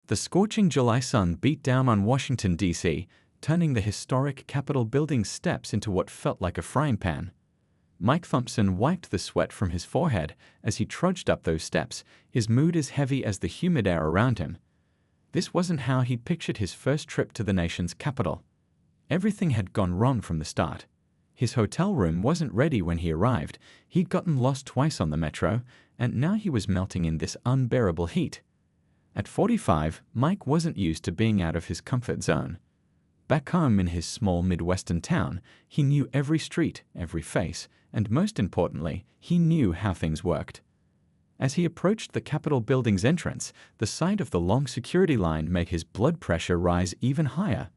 The scorching July sun beat down on Washington, D.C., turning the historic Capitol building's steps into what felt like a frying pan. Mike Thompson wiped the sweat from his forehead as he trudged up those steps, his mood as heavy as the humid air around him. This wasn't how he'd pictured his first trip to the nation's capital. Everything had gone wrong from the start. His hotel room wasn't ready when he arrived, he'd gotten lost twice on the metro, and now he was melting in this unbearable heat. At 45, Mike wasn't used to being out of his comfort zone. Back home in his small Midwestern town, he knew every street, every face, and most importantly, he knew how things worked. As he approached the Capitol building's entrance, the sight of the long security line made his blood pressure rise even higher.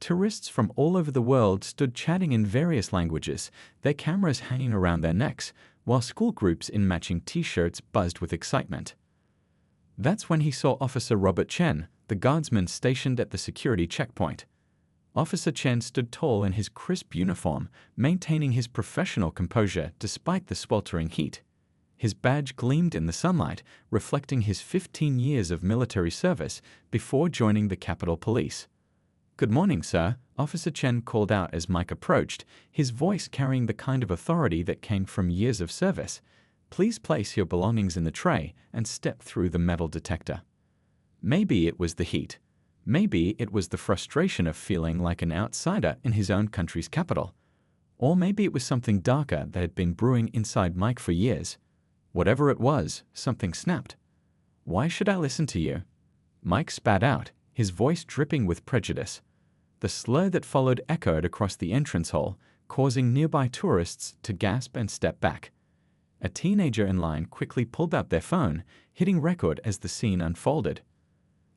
Tourists from all over the world stood chatting in various languages, their cameras hanging around their necks, while school groups in matching t-shirts buzzed with excitement. That's when he saw Officer Robert Chen, the guardsman stationed at the security checkpoint. Officer Chen stood tall in his crisp uniform, maintaining his professional composure despite the sweltering heat. His badge gleamed in the sunlight, reflecting his 15 years of military service before joining the Capitol Police. "Good morning, sir," Officer Chen called out as Mike approached, his voice carrying the kind of authority that came from years of service. "Please place your belongings in the tray and step through the metal detector." Maybe it was the heat. Maybe it was the frustration of feeling like an outsider in his own country's capital. Or maybe it was something darker that had been brewing inside Mike for years. Whatever it was, something snapped. "Why should I listen to you?" Mike spat out, his voice dripping with prejudice. The slur that followed echoed across the entrance hall, causing nearby tourists to gasp and step back. A teenager in line quickly pulled out their phone, hitting record as the scene unfolded.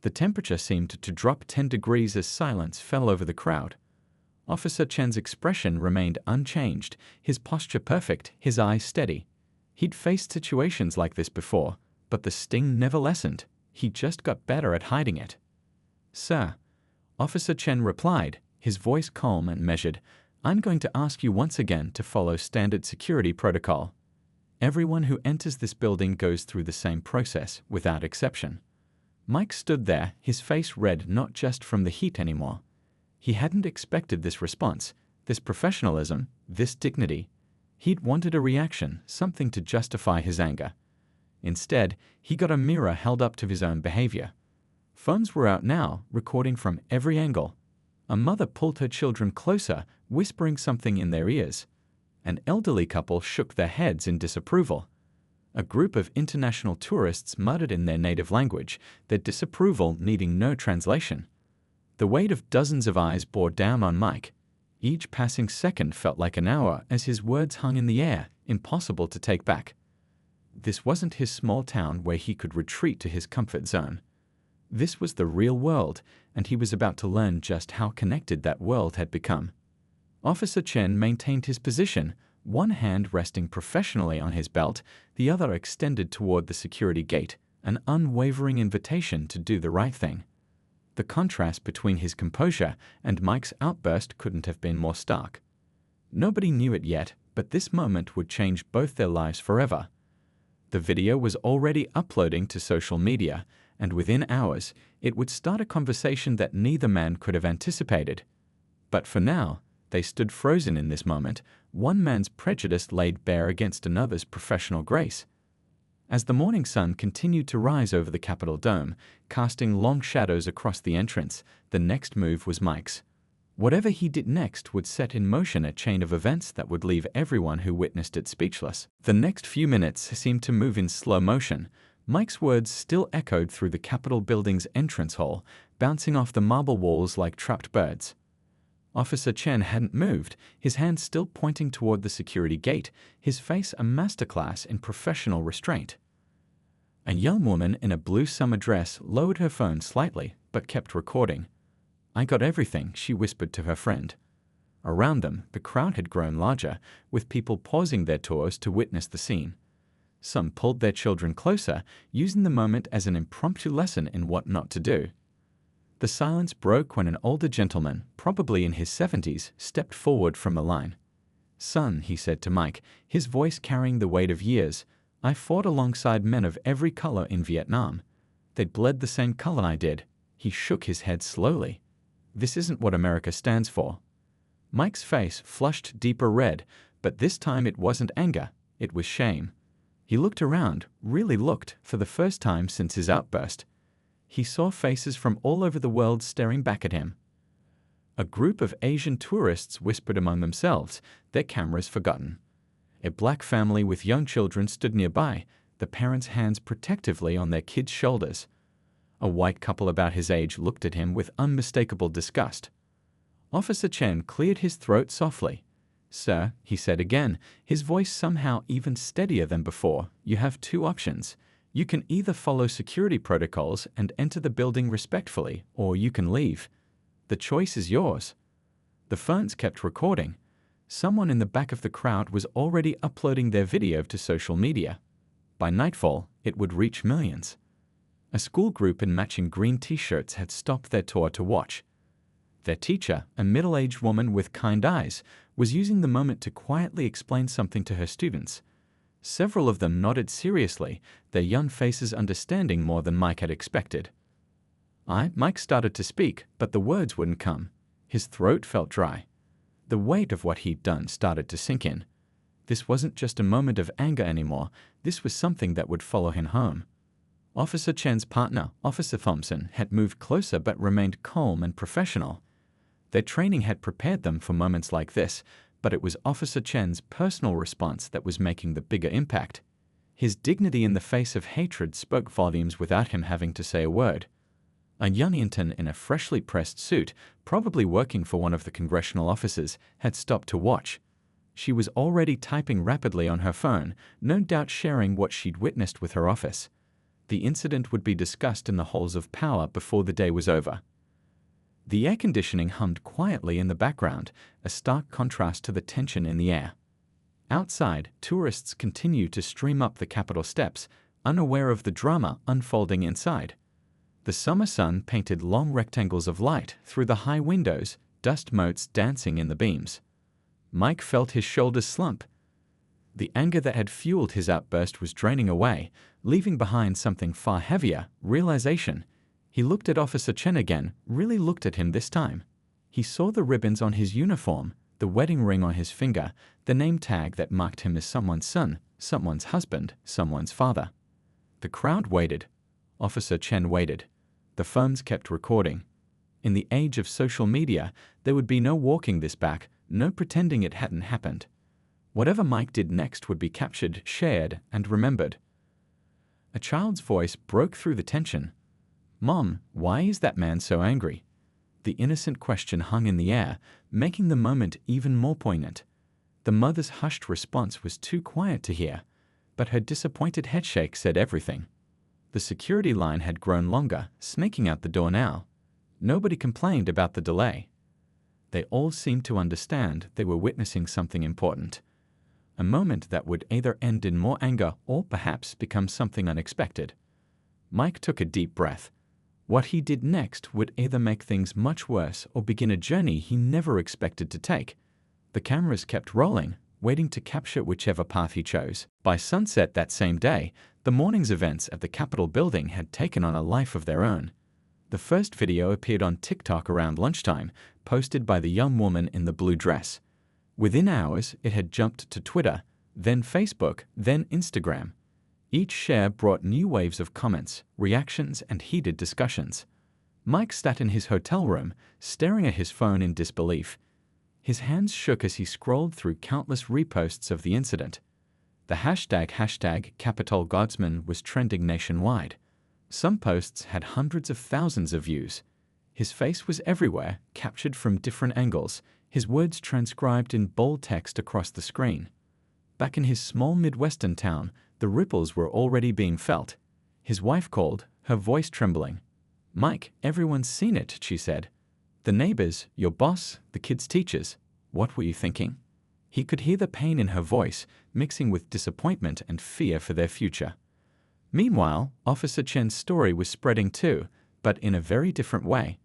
The temperature seemed to drop 10 degrees as silence fell over the crowd. Officer Chen's expression remained unchanged, his posture perfect, his eyes steady. He'd faced situations like this before, but the sting never lessened. He just got better at hiding it. "Sir," Officer Chen replied, his voice calm and measured, "I'm going to ask you once again to follow standard security protocol. Everyone who enters this building goes through the same process, without exception." Mike stood there, his face red not just from the heat anymore. He hadn't expected this response, this professionalism, this dignity. He'd wanted a reaction, something to justify his anger. Instead, he got a mirror held up to his own behavior. Phones were out now, recording from every angle. A mother pulled her children closer, whispering something in their ears. An elderly couple shook their heads in disapproval. A group of international tourists muttered in their native language, their disapproval needing no translation. The weight of dozens of eyes bore down on Mike. Each passing second felt like an hour as his words hung in the air, impossible to take back. This wasn't his small town where he could retreat to his comfort zone. This was the real world, and he was about to learn just how connected that world had become. Officer Chen maintained his position, one hand resting professionally on his belt, the other extended toward the security gate, an unwavering invitation to do the right thing. The contrast between his composure and Mike's outburst couldn't have been more stark. Nobody knew it yet, but this moment would change both their lives forever. The video was already uploading to social media, and within hours, it would start a conversation that neither man could have anticipated. But for now, they stood frozen in this moment, one man's prejudice laid bare against another's professional grace. As the morning sun continued to rise over the Capitol dome, casting long shadows across the entrance, the next move was Mike's. Whatever he did next would set in motion a chain of events that would leave everyone who witnessed it speechless. The next few minutes seemed to move in slow motion. Mike's words still echoed through the Capitol building's entrance hall, bouncing off the marble walls like trapped birds. Officer Chen hadn't moved, his hand still pointing toward the security gate, his face a masterclass in professional restraint. A young woman in a blue summer dress lowered her phone slightly, but kept recording. "I got everything," she whispered to her friend. Around them, the crowd had grown larger, with people pausing their tours to witness the scene. Some pulled their children closer, using the moment as an impromptu lesson in what not to do. The silence broke when an older gentleman, probably in his 70s, stepped forward from the line. "Son," he said to Mike, his voice carrying the weight of years, "I fought alongside men of every color in Vietnam. They'd bled the same color I did. He shook his head slowly. This isn't what America stands for. Mike's face flushed deeper red, but this time it wasn't anger, it was shame. He looked around, really looked, for the first time since his outburst. He saw faces from all over the world staring back at him. A group of Asian tourists whispered among themselves, their cameras forgotten. A black family with young children stood nearby, the parents' hands protectively on their kids' shoulders. A white couple about his age looked at him with unmistakable disgust. Officer Chen cleared his throat softly. "Sir," he said again, his voice somehow even steadier than before, "you have two options. You can either follow security protocols and enter the building respectfully, or you can leave. The choice is yours." The phones kept recording. Someone in the back of the crowd was already uploading their video to social media. By nightfall, it would reach millions. A school group in matching green t-shirts had stopped their tour to watch. Their teacher, a middle-aged woman with kind eyes, was using the moment to quietly explain something to her students. Several of them nodded seriously, their young faces understanding more than Mike had expected. Mike started to speak, but the words wouldn't come. His throat felt dry. The weight of what he'd done started to sink in. This wasn't just a moment of anger anymore, this was something that would follow him home. Officer Chen's partner, Officer Thompson, had moved closer but remained calm and professional. Their training had prepared them for moments like this, but it was Officer Chen's personal response that was making the bigger impact. His dignity in the face of hatred spoke volumes without him having to say a word. A young intern in a freshly pressed suit, probably working for one of the congressional offices, had stopped to watch. She was already typing rapidly on her phone, no doubt sharing what she'd witnessed with her office. The incident would be discussed in the halls of power before the day was over. The air conditioning hummed quietly in the background, a stark contrast to the tension in the air. Outside, tourists continued to stream up the Capitol steps, unaware of the drama unfolding inside. The summer sun painted long rectangles of light through the high windows, dust motes dancing in the beams. Mike felt his shoulders slump. The anger that had fueled his outburst was draining away, leaving behind something far heavier, realization. He looked at Officer Chen again, really looked at him this time. He saw the ribbons on his uniform, the wedding ring on his finger, the name tag that marked him as someone's son, someone's husband, someone's father. The crowd waited. Officer Chen waited. The phones kept recording. In the age of social media, there would be no walking this back, no pretending it hadn't happened. Whatever Mike did next would be captured, shared, and remembered. A child's voice broke through the tension. "Mom, why is that man so angry?" The innocent question hung in the air, making the moment even more poignant. The mother's hushed response was too quiet to hear, but her disappointed headshake said everything. The security line had grown longer, snaking out the door now. Nobody complained about the delay. They all seemed to understand they were witnessing something important. A moment that would either end in more anger or perhaps become something unexpected. Mike took a deep breath. What he did next would either make things much worse or begin a journey he never expected to take. The cameras kept rolling, waiting to capture whichever path he chose. By sunset that same day, the morning's events at the Capitol building had taken on a life of their own. The first video appeared on TikTok around lunchtime, posted by the young woman in the blue dress. Within hours, it had jumped to Twitter, then Facebook, then Instagram. Each share brought new waves of comments, reactions, and heated discussions. Mike sat in his hotel room, staring at his phone in disbelief. His hands shook as he scrolled through countless reposts of the incident. The hashtag Capitol Guardsman was trending nationwide. Some posts had hundreds of thousands of views. His face was everywhere, captured from different angles, his words transcribed in bold text across the screen. Back in his small Midwestern town, the ripples were already being felt. His wife called, her voice trembling. "Mike, everyone's seen it," she said. "The neighbors, your boss, the kids' teachers. What were you thinking?" He could hear the pain in her voice, mixing with disappointment and fear for their future. Meanwhile, Officer Chen's story was spreading too, but in a very different way.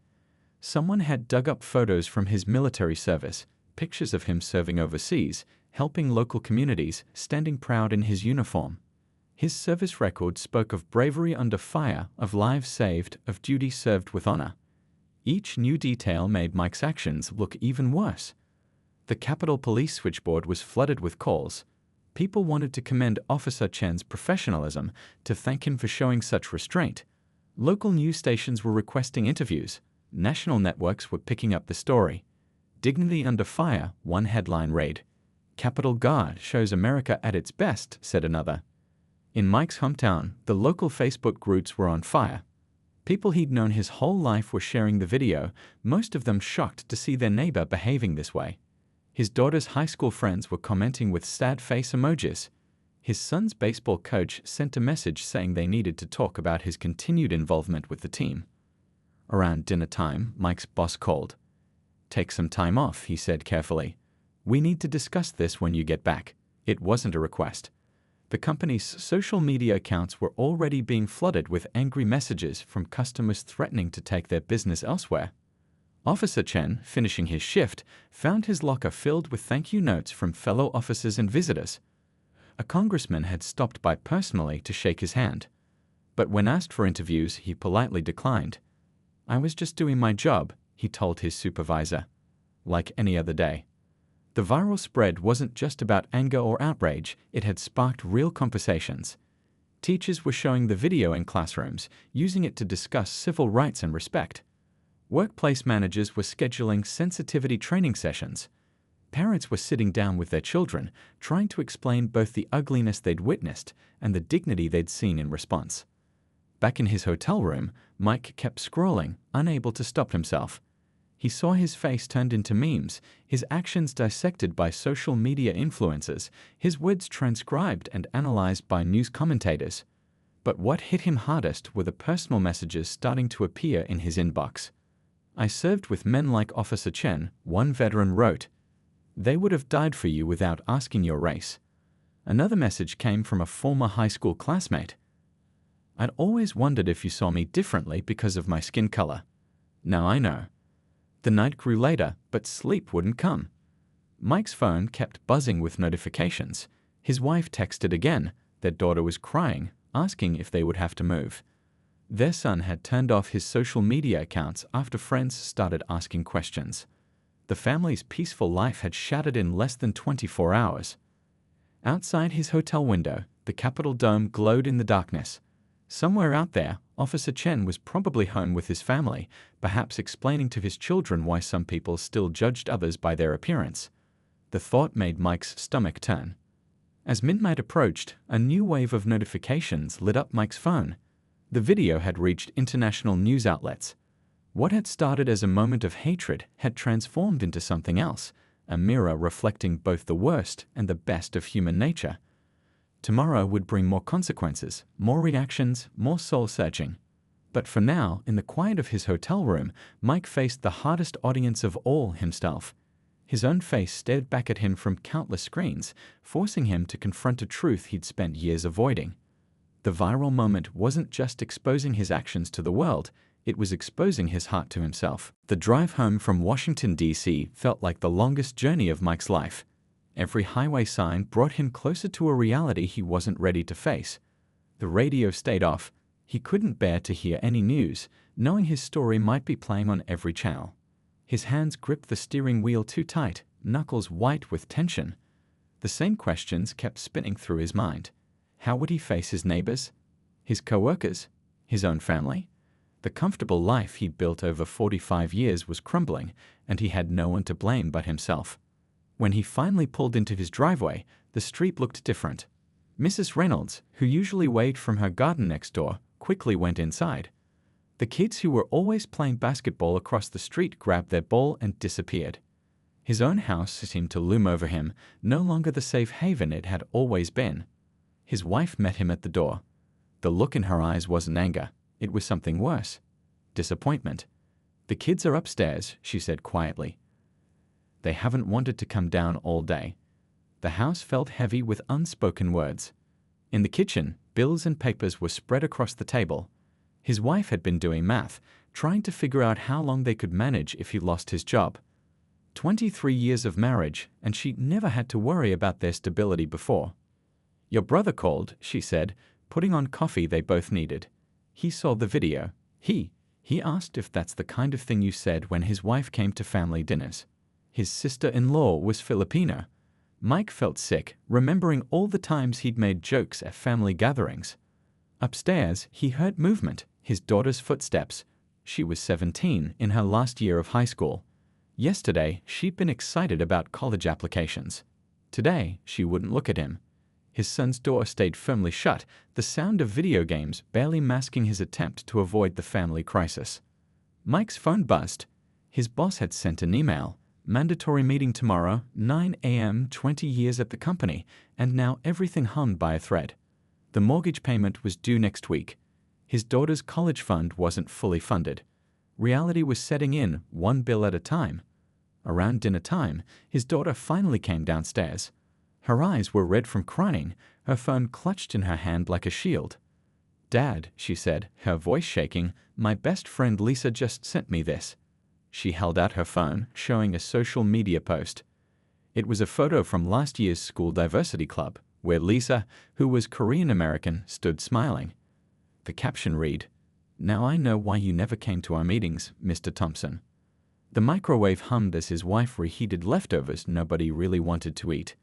Someone had dug up photos from his military service, pictures of him serving overseas, helping local communities, standing proud in his uniform. His service record spoke of bravery under fire, of lives saved, of duty served with honor. Each new detail made Mike's actions look even worse. The Capitol Police switchboard was flooded with calls. People wanted to commend Officer Chen's professionalism, to thank him for showing such restraint. Local news stations were requesting interviews. National networks were picking up the story. Dignity under fire, one headline read. Capitol Guard shows America at its best, said another. In Mike's hometown, the local Facebook groups were on fire. People he'd known his whole life were sharing the video, most of them shocked to see their neighbor behaving this way. His daughter's high school friends were commenting with sad face emojis. His son's baseball coach sent a message saying they needed to talk about his continued involvement with the team. Around dinner time, Mike's boss called. Take some time off, he said carefully. We need to discuss this when you get back. It wasn't a request. The company's social media accounts were already being flooded with angry messages from customers threatening to take their business elsewhere. Officer Chen, finishing his shift, found his locker filled with thank you notes from fellow officers and visitors. A congressman had stopped by personally to shake his hand. But when asked for interviews, he politely declined. I was just doing my job, he told his supervisor. Like any other day. The viral spread wasn't just about anger or outrage, it had sparked real conversations. Teachers were showing the video in classrooms, using it to discuss civil rights and respect. Workplace managers were scheduling sensitivity training sessions. Parents were sitting down with their children, trying to explain both the ugliness they'd witnessed and the dignity they'd seen in response. Back in his hotel room, Mike kept scrolling, unable to stop himself. He saw his face turned into memes, his actions dissected by social media influencers, his words transcribed and analyzed by news commentators. But what hit him hardest were the personal messages starting to appear in his inbox. I served with men like Officer Chen, one veteran wrote. They would have died for you without asking your race. Another message came from a former high school classmate. I'd always wondered if you saw me differently because of my skin color. Now I know. The night grew later, but sleep wouldn't come. Mike's phone kept buzzing with notifications. His wife texted again. Their daughter was crying, asking if they would have to move. Their son had turned off his social media accounts after friends started asking questions. The family's peaceful life had shattered in less than 24 hours. Outside his hotel window, the Capitol dome glowed in the darkness. Somewhere out there, Officer Chen was probably home with his family, perhaps explaining to his children why some people still judged others by their appearance. The thought made Mike's stomach turn. As midnight approached, a new wave of notifications lit up Mike's phone. The video had reached international news outlets. What had started as a moment of hatred had transformed into something else, a mirror reflecting both the worst and the best of human nature. Tomorrow would bring more consequences, more reactions, more soul-searching. But for now, in the quiet of his hotel room, Mike faced the hardest audience of all, himself. His own face stared back at him from countless screens, forcing him to confront a truth he'd spent years avoiding. The viral moment wasn't just exposing his actions to the world, it was exposing his heart to himself. The drive home from Washington, D.C. felt like the longest journey of Mike's life. Every highway sign brought him closer to a reality he wasn't ready to face. The radio stayed off. He couldn't bear to hear any news, knowing his story might be playing on every channel. His hands gripped the steering wheel too tight, knuckles white with tension. The same questions kept spinning through his mind. How would he face his neighbors? His co-workers? His own family? The comfortable life he'd built over 45 years was crumbling, and he had no one to blame but himself. When he finally pulled into his driveway, the street looked different. Mrs. Reynolds, who usually waved from her garden next door, quickly went inside. The kids who were always playing basketball across the street grabbed their ball and disappeared. His own house seemed to loom over him, no longer the safe haven it had always been. His wife met him at the door. The look in her eyes wasn't anger. It was something worse. Disappointment. The kids are upstairs, she said quietly. They haven't wanted to come down all day. The house felt heavy with unspoken words. In the kitchen, bills and papers were spread across the table. His wife had been doing math, trying to figure out how long they could manage if he lost his job. 23 years of marriage, and she never had to worry about their stability before. Your brother called, she said, putting on coffee they both needed. He saw the video. He asked if that's the kind of thing you said when his wife came to family dinners. His sister-in-law was Filipino. Mike felt sick, remembering all the times he'd made jokes at family gatherings. Upstairs, he heard movement, his daughter's footsteps. She was 17, in her last year of high school. Yesterday, she'd been excited about college applications. Today, she wouldn't look at him. His son's door stayed firmly shut, the sound of video games barely masking his attempt to avoid the family crisis. Mike's phone buzzed. His boss had sent an email. Mandatory meeting tomorrow, 9 a.m., 20 years at the company, and now everything hung by a thread. The mortgage payment was due next week. His daughter's college fund wasn't fully funded. Reality was setting in, one bill at a time. Around dinner time, his daughter finally came downstairs. Her eyes were red from crying, her phone clutched in her hand like a shield. "Dad," she said, her voice shaking, "my best friend Lisa just sent me this." She held out her phone, showing a social media post. It was a photo from last year's school diversity club, where Lisa, who was Korean American, stood smiling. The caption read, "Now I know why you never came to our meetings, Mr. Thompson." The microwave hummed as his wife reheated leftovers nobody really wanted to eat.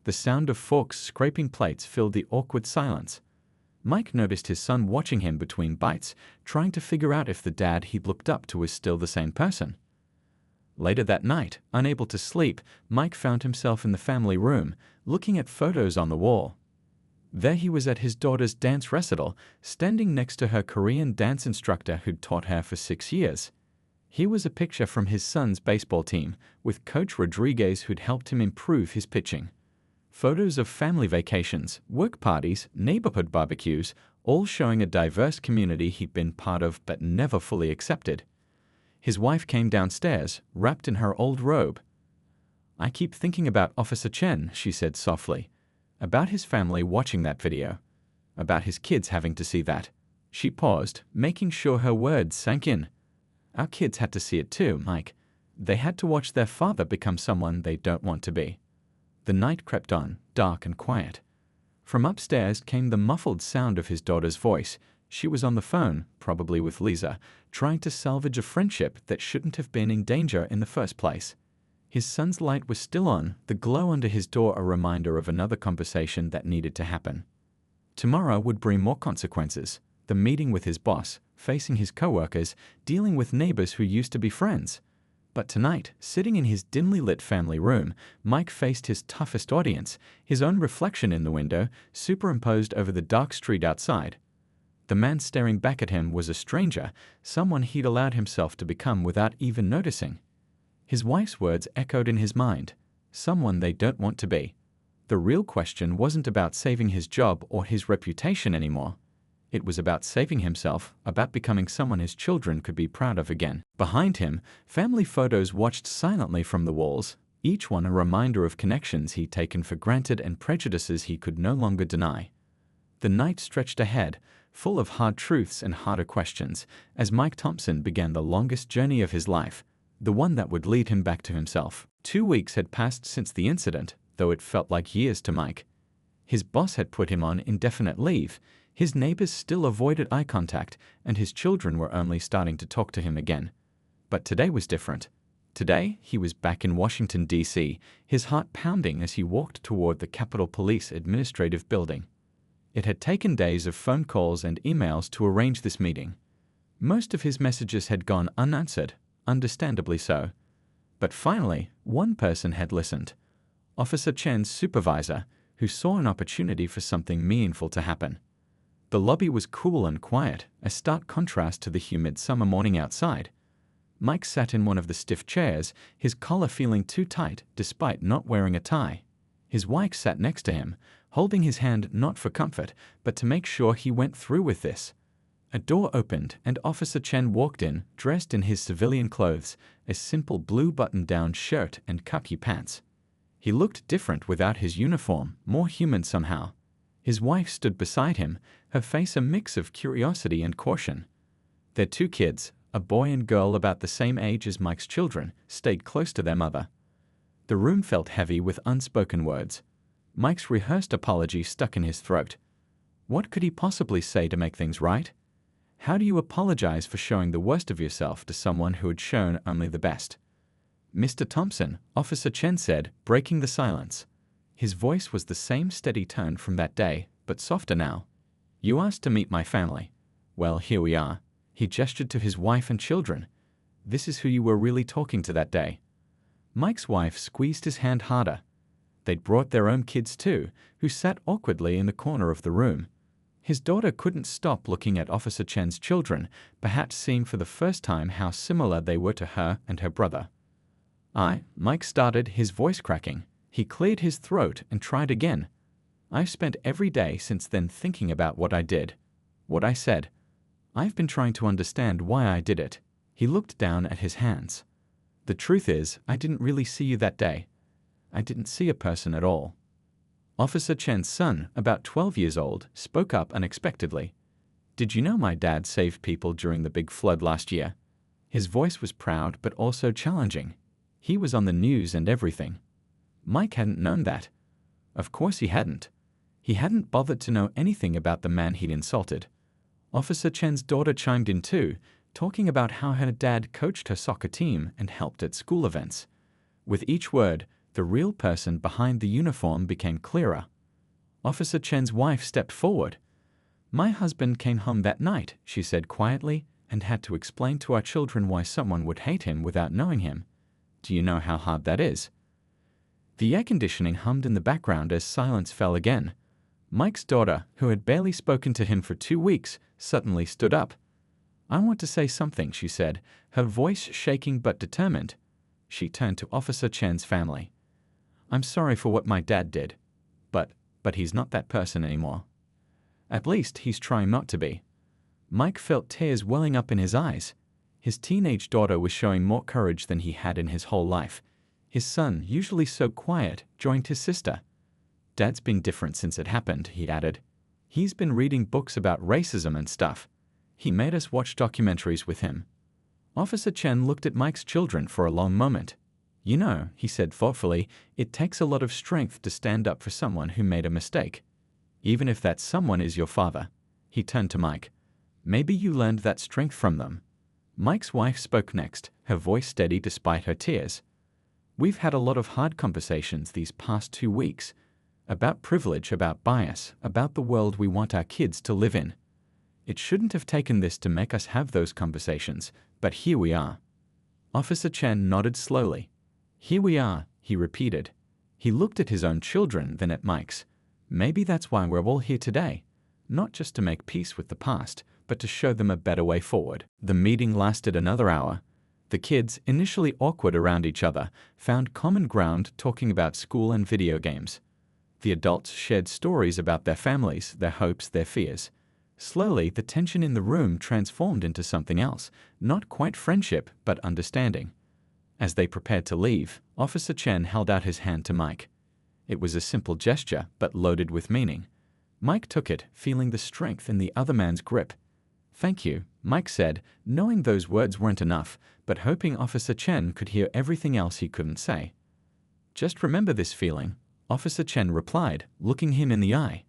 The sound of forks scraping plates filled the awkward silence. Mike noticed his son watching him between bites, trying to figure out if the dad he'd looked up to was still the same person. Later that night, unable to sleep, Mike found himself in the family room, looking at photos on the wall. There he was at his daughter's dance recital, standing next to her Korean dance instructor who'd taught her for 6 years. Here was a picture from his son's baseball team, with Coach Rodriguez who'd helped him improve his pitching. Photos of family vacations, work parties, neighborhood barbecues, all showing a diverse community he'd been part of but never fully accepted. His wife came downstairs, wrapped in her old robe. "I keep thinking about Officer Chen," she said softly. "About his family watching that video. About his kids having to see that." She paused, making sure her words sank in. "Our kids had to see it too, Mike. They had to watch their father become someone they don't want to be." The night crept on, dark and quiet. From upstairs came the muffled sound of his daughter's voice. She was on the phone, probably with Lisa, trying to salvage a friendship that shouldn't have been in danger in the first place. His son's light was still on, the glow under his door a reminder of another conversation that needed to happen. Tomorrow would bring more consequences. The meeting with his boss, facing his coworkers, dealing with neighbors who used to be friends. But tonight, sitting in his dimly lit family room, Mike faced his toughest audience, his own reflection in the window, superimposed over the dark street outside. The man staring back at him was a stranger, someone he'd allowed himself to become without even noticing. His wife's words echoed in his mind, someone they don't want to be. The real question wasn't about saving his job or his reputation anymore. It was about saving himself, about becoming someone his children could be proud of again. Behind him, family photos watched silently from the walls, each one a reminder of connections he'd taken for granted and prejudices he could no longer deny. The night stretched ahead, full of hard truths and harder questions, as Mike Thompson began the longest journey of his life, the one that would lead him back to himself. 2 weeks had passed since the incident, though it felt like years to Mike. His boss had put him on indefinite leave. His neighbors still avoided eye contact, and his children were only starting to talk to him again. But today was different. Today, he was back in Washington, D.C., his heart pounding as he walked toward the Capitol Police Administrative Building. It had taken days of phone calls and emails to arrange this meeting. Most of his messages had gone unanswered, understandably so. But finally, one person had listened. Officer Chen's supervisor, who saw an opportunity for something meaningful to happen. The lobby was cool and quiet, a stark contrast to the humid summer morning outside. Mike sat in one of the stiff chairs, his collar feeling too tight despite not wearing a tie. His wife sat next to him, holding his hand not for comfort, but to make sure he went through with this. A door opened and Officer Chen walked in, dressed in his civilian clothes, a simple blue button-down shirt and khaki pants. He looked different without his uniform, more human somehow. His wife stood beside him, her face a mix of curiosity and caution. Their 2 kids, a boy and girl about the same age as Mike's children, stayed close to their mother. The room felt heavy with unspoken words. Mike's rehearsed apology stuck in his throat. What could he possibly say to make things right? How do you apologize for showing the worst of yourself to someone who had shown only the best? Mr. Thompson, Officer Chen said, breaking the silence. His voice was the same steady tone from that day, but softer now. You asked to meet my family. Well, here we are. He gestured to his wife and children. This is who you were really talking to that day. Mike's wife squeezed his hand harder. They'd brought their own kids too, who sat awkwardly in the corner of the room. His daughter couldn't stop looking at Officer Chen's children, perhaps seeing for the first time how similar they were to her and her brother. Mike started, his voice cracking. He cleared his throat and tried again. I've spent every day since then thinking about what I did, what I said. I've been trying to understand why I did it. He looked down at his hands. The truth is, I didn't really see you that day. I didn't see a person at all. Officer Chen's son, about 12 years old, spoke up unexpectedly. Did you know my dad saved people during the big flood last year? His voice was proud but also challenging. He was on the news and everything. Mike hadn't known that. Of course he hadn't. He hadn't bothered to know anything about the man he'd insulted. Officer Chen's daughter chimed in too, talking about how her dad coached her soccer team and helped at school events. With each word, the real person behind the uniform became clearer. Officer Chen's wife stepped forward. My husband came home that night, she said quietly, and had to explain to our children why someone would hate him without knowing him. Do you know how hard that is? The air conditioning hummed in the background as silence fell again. Mike's daughter, who had barely spoken to him for 2 weeks, suddenly stood up. I want to say something, she said, her voice shaking but determined. She turned to Officer Chen's family. I'm sorry for what my dad did. But he's not that person anymore. At least he's trying not to be. Mike felt tears welling up in his eyes. His teenage daughter was showing more courage than he had in his whole life. His son, usually so quiet, joined his sister. Dad's been different since it happened, he added. He's been reading books about racism and stuff. He made us watch documentaries with him. Officer Chen looked at Mike's children for a long moment. You know, he said thoughtfully, it takes a lot of strength to stand up for someone who made a mistake. Even if that someone is your father. He turned to Mike. Maybe you learned that strength from them. Mike's wife spoke next, her voice steady despite her tears. We've had a lot of hard conversations these past 2 weeks. About privilege, about bias, about the world we want our kids to live in. It shouldn't have taken this to make us have those conversations, but here we are. Officer Chen nodded slowly. Here we are, he repeated. He looked at his own children, then at Mike's. Maybe that's why we're all here today. Not just to make peace with the past, but to show them a better way forward. The meeting lasted another hour. The kids, initially awkward around each other, found common ground talking about school and video games. The adults shared stories about their families, their hopes, their fears. Slowly, the tension in the room transformed into something else, not quite friendship, but understanding. As they prepared to leave, Officer Chen held out his hand to Mike. It was a simple gesture, but loaded with meaning. Mike took it, feeling the strength in the other man's grip. Thank you, Mike said, knowing those words weren't enough, but hoping Officer Chen could hear everything else he couldn't say. Just remember this feeling, Officer Chen replied, looking him in the eye.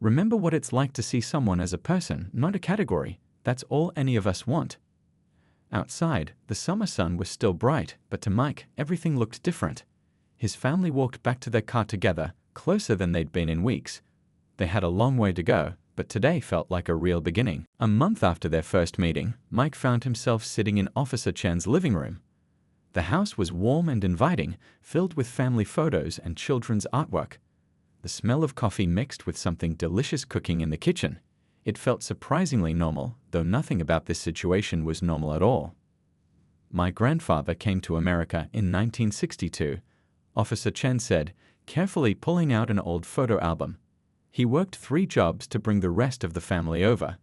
Remember what it's like to see someone as a person, not a category. That's all any of us want. Outside, the summer sun was still bright, but to Mike, everything looked different. His family walked back to their car together, closer than they'd been in weeks. They had a long way to go, but today felt like a real beginning. A month after their first meeting, Mike found himself sitting in Officer Chen's living room. The house was warm and inviting, filled with family photos and children's artwork. The smell of coffee mixed with something delicious cooking in the kitchen. It felt surprisingly normal, though nothing about this situation was normal at all. My grandfather came to America in 1962, Officer Chen said, carefully pulling out an old photo album. He worked 3 jobs to bring the rest of the family over.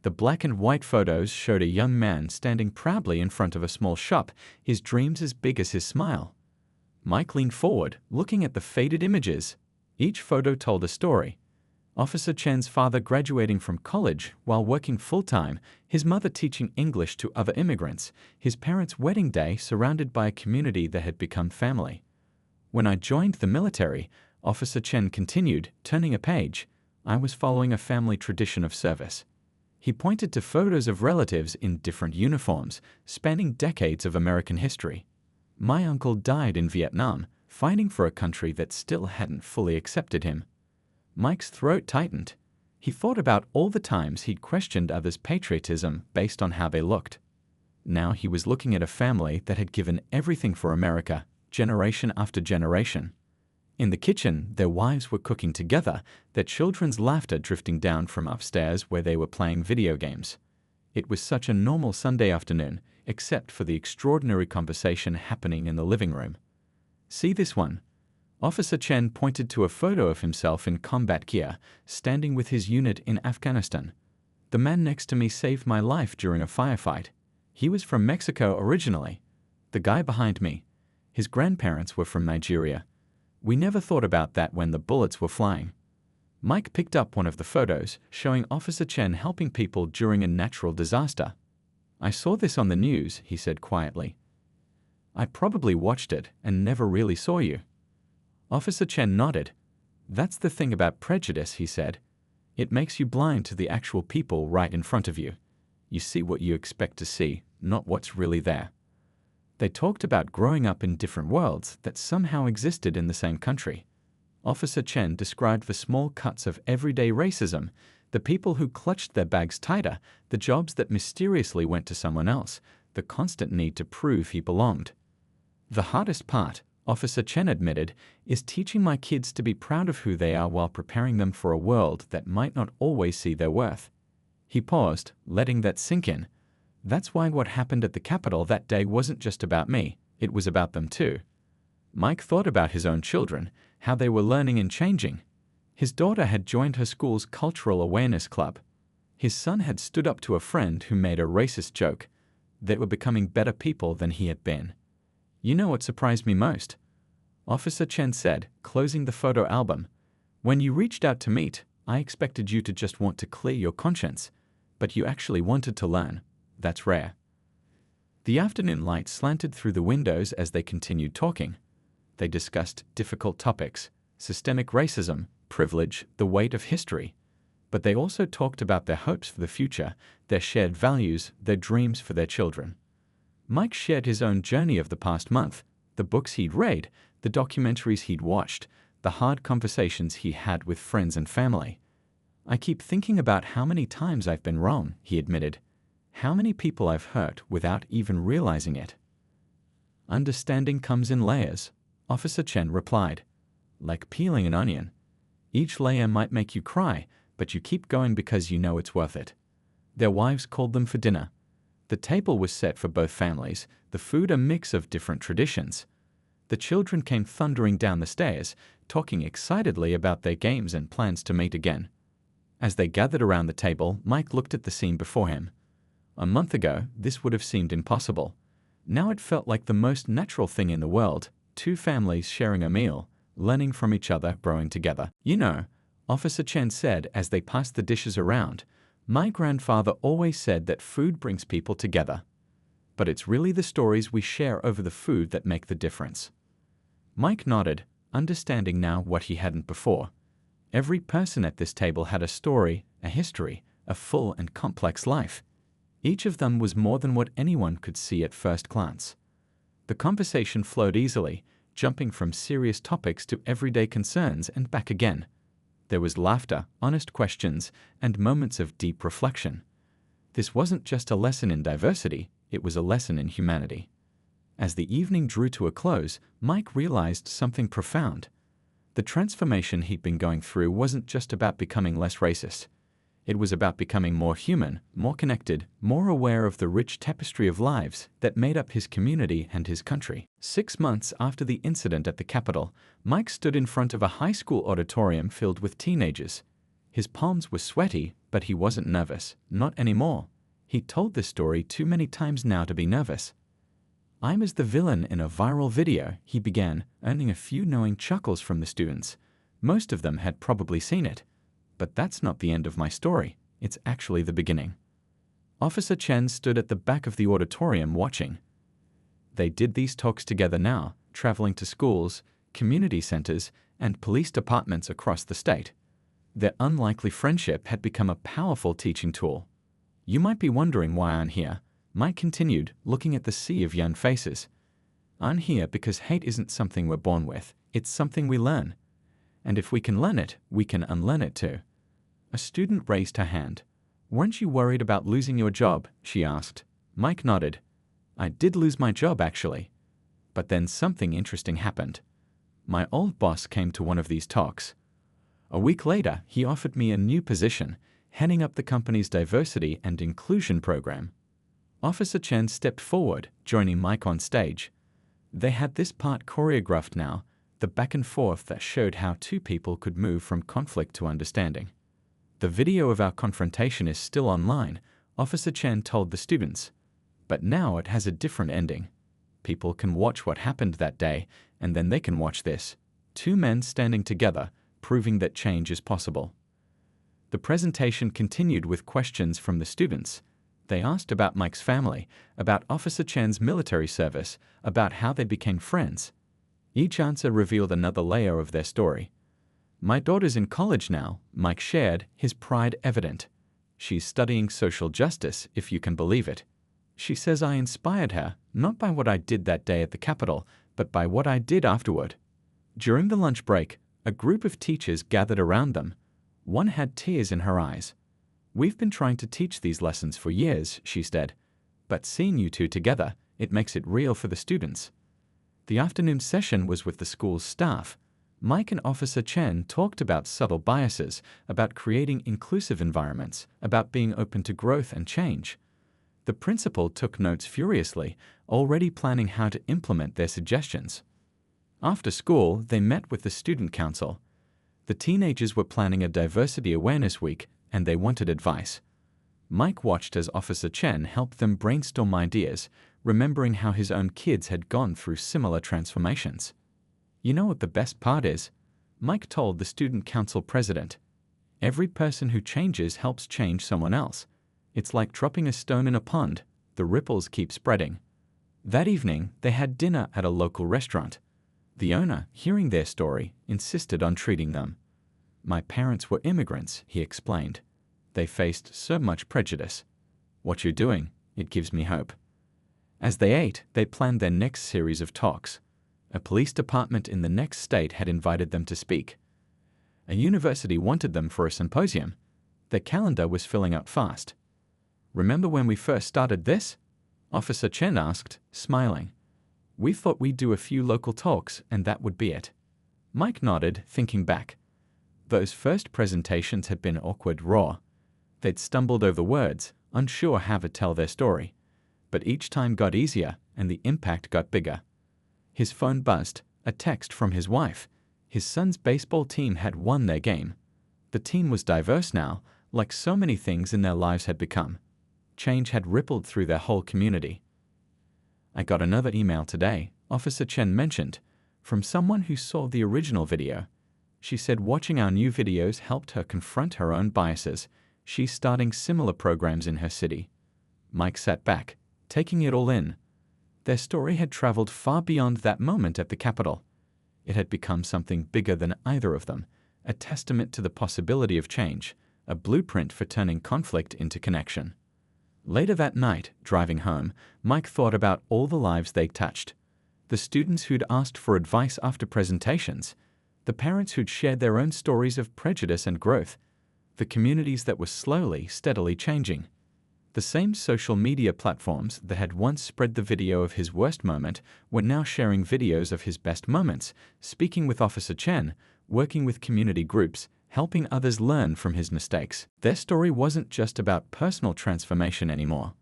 The black and white photos showed a young man standing proudly in front of a small shop, his dreams as big as his smile. Mike leaned forward, looking at the faded images. Each photo told a story. Officer Chen's father graduating from college while working full-time, his mother teaching English to other immigrants, his parents' wedding day surrounded by a community that had become family. When I joined the military, Officer Chen continued, turning a page. I was following a family tradition of service. He pointed to photos of relatives in different uniforms, spanning decades of American history. My uncle died in Vietnam, fighting for a country that still hadn't fully accepted him. Mike's throat tightened. He thought about all the times he'd questioned others' patriotism based on how they looked. Now he was looking at a family that had given everything for America, generation after generation. In the kitchen, their wives were cooking together, their children's laughter drifting down from upstairs where they were playing video games. It was such a normal Sunday afternoon, except for the extraordinary conversation happening in the living room. See this one? Officer Chen pointed to a photo of himself in combat gear, standing with his unit in Afghanistan. The man next to me saved my life during a firefight. He was from Mexico originally. The guy behind me, his grandparents were from Nigeria. We never thought about that when the bullets were flying. Mike picked up one of the photos, showing Officer Chen helping people during a natural disaster. I saw this on the news, he said quietly. I probably watched it and never really saw you. Officer Chen nodded. That's the thing about prejudice, he said. It makes you blind to the actual people right in front of you. You see what you expect to see, not what's really there. They talked about growing up in different worlds that somehow existed in the same country. Officer Chen described the small cuts of everyday racism, the people who clutched their bags tighter, the jobs that mysteriously went to someone else, the constant need to prove he belonged. The hardest part, Officer Chen admitted, is teaching my kids to be proud of who they are while preparing them for a world that might not always see their worth. He paused, letting that sink in. That's why what happened at the Capitol that day wasn't just about me, it was about them too. Mike thought about his own children, how they were learning and changing. His daughter had joined her school's cultural awareness club. His son had stood up to a friend who made a racist joke. They were becoming better people than he had been. You know what surprised me most? Officer Chen said, closing the photo album. When you reached out to meet, I expected you to just want to clear your conscience, but you actually wanted to learn. That's rare. The afternoon light slanted through the windows as they continued talking. They discussed difficult topics, systemic racism, privilege, the weight of history. But they also talked about their hopes for the future, their shared values, their dreams for their children. Mike shared his own journey of the past month, the books he'd read, the documentaries he'd watched, the hard conversations he had with friends and family. I keep thinking about how many times I've been wrong, he admitted. How many people I've hurt without even realizing it. Understanding comes in layers, Officer Chen replied. Like peeling an onion. Each layer might make you cry, but you keep going because you know it's worth it. Their wives called them for dinner. The table was set for both families, the food a mix of different traditions. The children came thundering down the stairs, talking excitedly about their games and plans to meet again. As they gathered around the table, Mike looked at the scene before him. A month ago, this would have seemed impossible. Now it felt like the most natural thing in the world, two families sharing a meal, learning from each other, growing together. You know, Officer Chen said as they passed the dishes around, my grandfather always said that food brings people together. But it's really the stories we share over the food that make the difference. Mike nodded, understanding now what he hadn't before. Every person at this table had a story, a history, a full and complex life. Each of them was more than what anyone could see at first glance. The conversation flowed easily, jumping from serious topics to everyday concerns and back again. There was laughter, honest questions, and moments of deep reflection. This wasn't just a lesson in diversity, it was a lesson in humanity. As the evening drew to a close, Mike realized something profound. The transformation he'd been going through wasn't just about becoming less racist. It was about becoming more human, more connected, more aware of the rich tapestry of lives that made up his community and his country. 6 months after the incident at the Capitol, Mike stood in front of a high school auditorium filled with teenagers. His palms were sweaty, but he wasn't nervous, not anymore. He'd told this story too many times now to be nervous. I'm as the villain in a viral video, he began, earning a few knowing chuckles from the students. Most of them had probably seen it. But that's not the end of my story, it's actually the beginning. Officer Chen stood at the back of the auditorium watching. They did these talks together now, traveling to schools, community centers, and police departments across the state. Their unlikely friendship had become a powerful teaching tool. You might be wondering why I'm here, Mike continued, looking at the sea of young faces. I'm here because hate isn't something we're born with, it's something we learn. And if we can learn it, we can unlearn it too. A student raised her hand. Weren't you worried about losing your job? She asked. Mike nodded. I did lose my job, actually. But then something interesting happened. My old boss came to one of these talks. A week later, he offered me a new position, heading up the company's diversity and inclusion program. Officer Chen stepped forward, joining Mike on stage. They had this part choreographed now, the back and forth that showed how two people could move from conflict to understanding. The video of our confrontation is still online, Officer Chen told the students. But now it has a different ending. People can watch what happened that day, and then they can watch this. Two men standing together, proving that change is possible. The presentation continued with questions from the students. They asked about Mike's family, about Officer Chen's military service, about how they became friends. Each answer revealed another layer of their story. My daughter's in college now, Mike shared, his pride evident. She's studying social justice, if you can believe it. She says I inspired her, not by what I did that day at the Capitol, but by what I did afterward. During the lunch break, a group of teachers gathered around them. One had tears in her eyes. We've been trying to teach these lessons for years, she said. But seeing you two together, it makes it real for the students. The afternoon session was with the school's staff. Mike and Officer Chen talked about subtle biases, about creating inclusive environments, about being open to growth and change. The principal took notes furiously, already planning how to implement their suggestions. After school, they met with the student council. The teenagers were planning a diversity awareness week, and they wanted advice. Mike watched as Officer Chen helped them brainstorm ideas, remembering how his own kids had gone through similar transformations. You know what the best part is? Mike told the student council president. Every person who changes helps change someone else. It's like dropping a stone in a pond. The ripples keep spreading. That evening, they had dinner at a local restaurant. The owner, hearing their story, insisted on treating them. My parents were immigrants, he explained. They faced so much prejudice. What you're doing, it gives me hope. As they ate, they planned their next series of talks. A police department in the next state had invited them to speak. A university wanted them for a symposium. Their calendar was filling up fast. Remember when we first started this? Officer Chen asked, smiling. We thought we'd do a few local talks and that would be it. Mike nodded, thinking back. Those first presentations had been awkward raw. They'd stumbled over words, unsure how to tell their story. But each time got easier and the impact got bigger. His phone buzzed, a text from his wife. His son's baseball team had won their game. The team was diverse now, like so many things in their lives had become. Change had rippled through their whole community. I got another email today, Officer Chen mentioned, from someone who saw the original video. She said watching our new videos helped her confront her own biases. She's starting similar programs in her city. Mike sat back, taking it all in. Their story had traveled far beyond that moment at the Capitol. It had become something bigger than either of them, a testament to the possibility of change, a blueprint for turning conflict into connection. Later that night, driving home, Mike thought about all the lives they touched. The students who'd asked for advice after presentations, the parents who'd shared their own stories of prejudice and growth, the communities that were slowly, steadily changing. The same social media platforms that had once spread the video of his worst moment were now sharing videos of his best moments, speaking with Officer Chen, working with community groups, helping others learn from his mistakes. Their story wasn't just about personal transformation anymore.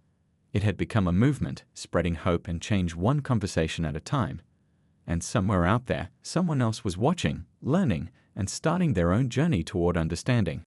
It had become a movement, spreading hope and change one conversation at a time. And somewhere out there, someone else was watching, learning, and starting their own journey toward understanding.